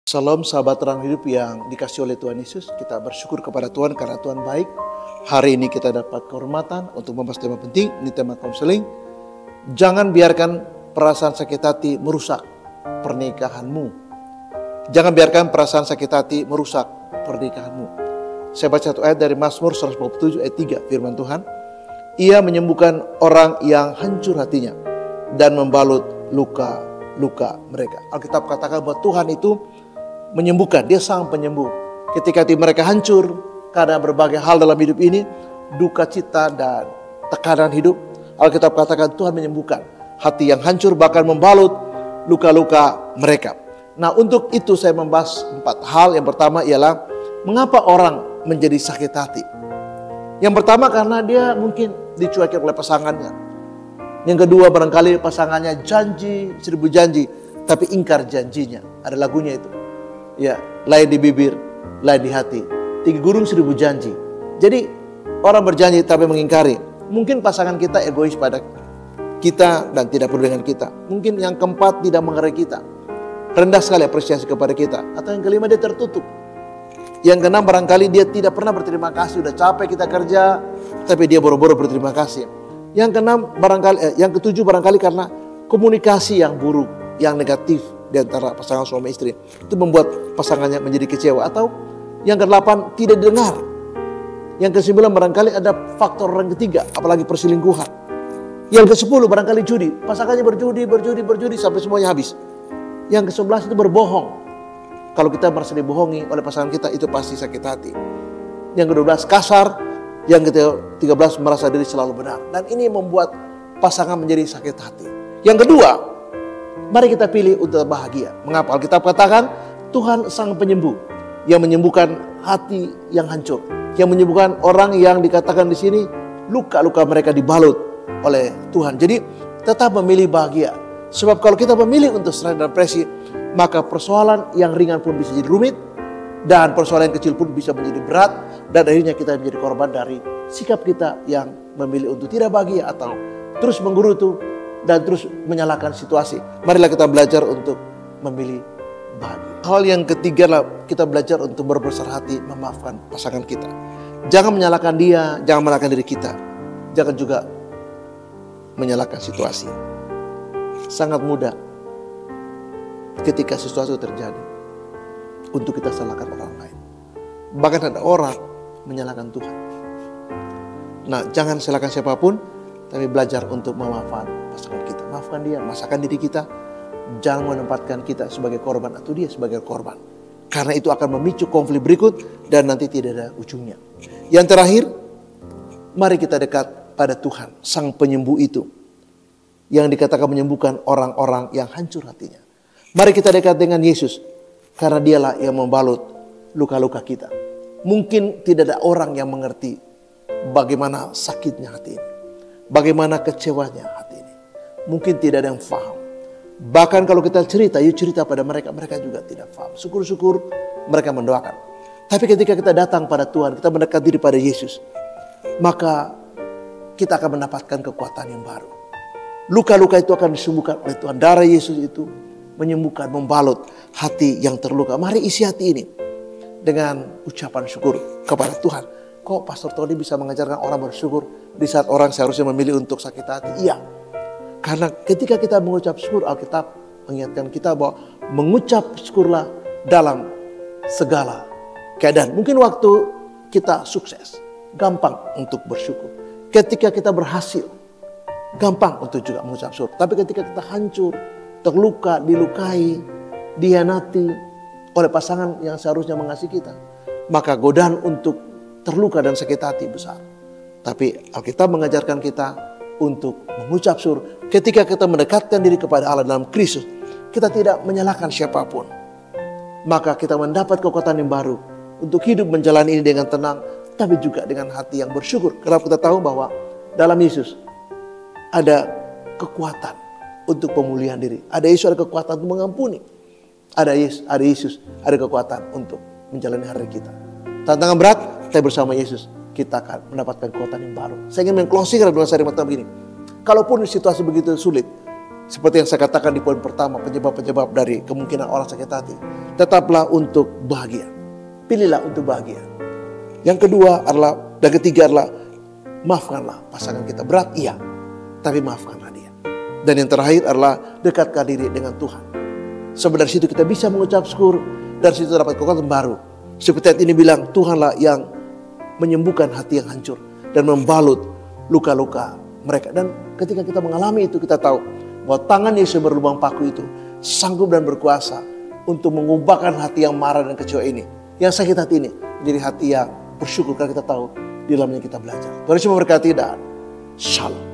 Salam sahabat terang hidup yang dikasih oleh Tuhan Yesus. Kita bersyukur kepada Tuhan karena Tuhan baik. Hari ini kita dapat kehormatan untuk membahas tema penting. Ini tema konseling. Jangan biarkan perasaan sakit hati merusak pernikahanmu. Jangan biarkan perasaan sakit hati merusak pernikahanmu. Saya baca satu ayat dari Mazmur 147 ayat 3, firman Tuhan. Ia menyembuhkan orang yang hancur hatinya dan membalut luka-luka mereka. Alkitab katakan bahwa Tuhan itu menyembuhkan, dia sang penyembuh. Ketika hati mereka hancur karena berbagai hal dalam hidup ini, duka cita dan tekanan hidup, Alkitab katakan Tuhan menyembuhkan hati yang hancur, bahkan membalut luka-luka mereka. Nah, untuk itu saya membahas 4 hal. Yang pertama ialah mengapa orang menjadi sakit hati. Yang pertama karena dia mungkin dicuekin oleh pasangannya. Yang kedua barangkali pasangannya janji 1000 janji tapi ingkar janjinya. Ada lagunya itu. Ya, lain di bibir, lain di hati. 3 gunung 1000 janji. Jadi orang berjanji tapi mengingkari. Mungkin pasangan kita egois pada kita dan tidak peduli dengan kita. Mungkin yang keempat tidak menghargai kita, rendah sekali apresiasi kepada kita. Atau yang kelima dia tertutup. Yang keenam barangkali dia tidak pernah berterima kasih. Udah capek kita kerja tapi dia boro-boro berterima kasih. Yang keenam barangkali yang ketujuh barangkali karena komunikasi yang buruk, yang negatif di antara pasangan suami istri. Itu membuat pasangannya menjadi kecewa. Atau yang ke-8 tidak didengar. Yang ke-9 barangkali ada faktor orang ketiga, apalagi perselingkuhan. Yang ke-10 barangkali judi. Pasangannya berjudi sampai semuanya habis. Yang ke-11 itu berbohong. Kalau kita merasa dibohongi oleh pasangan kita, itu pasti sakit hati. Yang ke-12 kasar. Yang ke-13 merasa diri selalu benar. Dan ini membuat pasangan menjadi sakit hati. Yang kedua, mari kita pilih untuk bahagia. Mengapa? Alkitab katakan Tuhan sang penyembuh yang menyembuhkan hati yang hancur, yang menyembuhkan orang yang dikatakan di sini luka-luka mereka dibalut oleh Tuhan. Jadi tetap memilih bahagia. Sebab kalau kita memilih untuk stres dan depresi, maka persoalan yang ringan pun bisa jadi rumit dan persoalan yang kecil pun bisa menjadi berat dan akhirnya kita menjadi korban dari sikap kita yang memilih untuk tidak bahagia atau terus menggerutu dan terus menyalahkan situasi. Marilah kita belajar untuk memilih bahagia. Hal yang ketiga lah, kita belajar untuk berbesar hati memaafkan pasangan kita. Jangan menyalahkan dia, jangan menyalahkan diri kita. Jangan juga menyalahkan situasi. Sangat mudah ketika sesuatu terjadi untuk kita salahkan orang lain. Bahkan ada orang menyalahkan Tuhan. Nah, jangan salahkan siapapun, tapi belajar untuk memaafkan pasangan kita. Maafkan dia, maafkan diri kita. Jangan menempatkan kita sebagai korban atau dia sebagai korban. Karena itu akan memicu konflik berikut dan nanti tidak ada ujungnya. Yang terakhir, mari kita dekat pada Tuhan, sang penyembuh itu. Yang dikatakan menyembuhkan orang-orang yang hancur hatinya. Mari kita dekat dengan Yesus. Karena dialah yang membalut luka-luka kita. Mungkin tidak ada orang yang mengerti bagaimana sakitnya hati ini. Bagaimana kecewanya hati ini. Mungkin tidak ada yang paham. Bahkan kalau kita cerita, yuk cerita pada mereka, mereka juga tidak paham. Syukur-syukur mereka mendoakan. Tapi ketika kita datang pada Tuhan, kita mendekat diri pada Yesus, maka kita akan mendapatkan kekuatan yang baru. Luka-luka itu akan disembuhkan oleh Tuhan. Darah Yesus itu menyembuhkan, membalut hati yang terluka. Mari isi hati ini dengan ucapan syukur kepada Tuhan. Kok Pastor Tony bisa mengajarkan orang bersyukur di saat orang seharusnya memilih untuk sakit hati? Iya. Karena ketika kita mengucap syukur, Alkitab mengingatkan kita bahwa mengucap syukurlah dalam segala keadaan. Mungkin waktu kita sukses, gampang untuk bersyukur. Ketika kita berhasil, gampang untuk juga mengucap syukur. Tapi ketika kita hancur, terluka, dilukai, dihianati oleh pasangan yang seharusnya mengasihi kita, maka godaan untuk terluka dan sakit hati besar. Tapi Alkitab mengajarkan kita untuk mengucap syukur. Ketika kita mendekatkan diri kepada Allah dalam Kristus, kita tidak menyalahkan siapapun. Maka kita mendapat kekuatan yang baru untuk hidup menjalani ini dengan tenang, tapi juga dengan hati yang bersyukur. Karena kita tahu bahwa dalam Yesus ada kekuatan untuk pemulihan diri. Ada Yesus, ada kekuatan untuk mengampuni. Ada Yesus, ada kekuatan untuk menjalani hari kita. Tantangan berat, tapi bersama Yesus kita akan mendapatkan kekuatan yang baru. Saya ingin meng-closing dengan sari mata begini. Kalaupun situasi begitu sulit, Seperti yang saya katakan di poin pertama, penyebab-penyebab dari kemungkinan orang sakit hati. Tetaplah untuk bahagia. Pilihlah untuk bahagia. Yang kedua adalah, dan ketiga adalah, maafkanlah pasangan kita. Berat, iya. Tapi maafkanlah dia. Dan yang terakhir adalah, dekatkan diri dengan Tuhan. Sebab dari situ kita bisa mengucap syukur. Dari situ dapat kekuatan baru. Seperti yang ini bilang, Tuhanlah yang menyembuhkan hati yang hancur. Dan membalut luka-luka mereka. Dan ketika kita mengalami itu, kita tahu bahwa tangan Yesus berlubang paku itu sanggup dan berkuasa untuk mengubahkan hati yang marah dan kecewa ini, yang sakit hati ini, menjadi hati yang bersyukur karena kita tahu di dalamnya kita belajar. Tuhan Yesus memberkati dan shalom.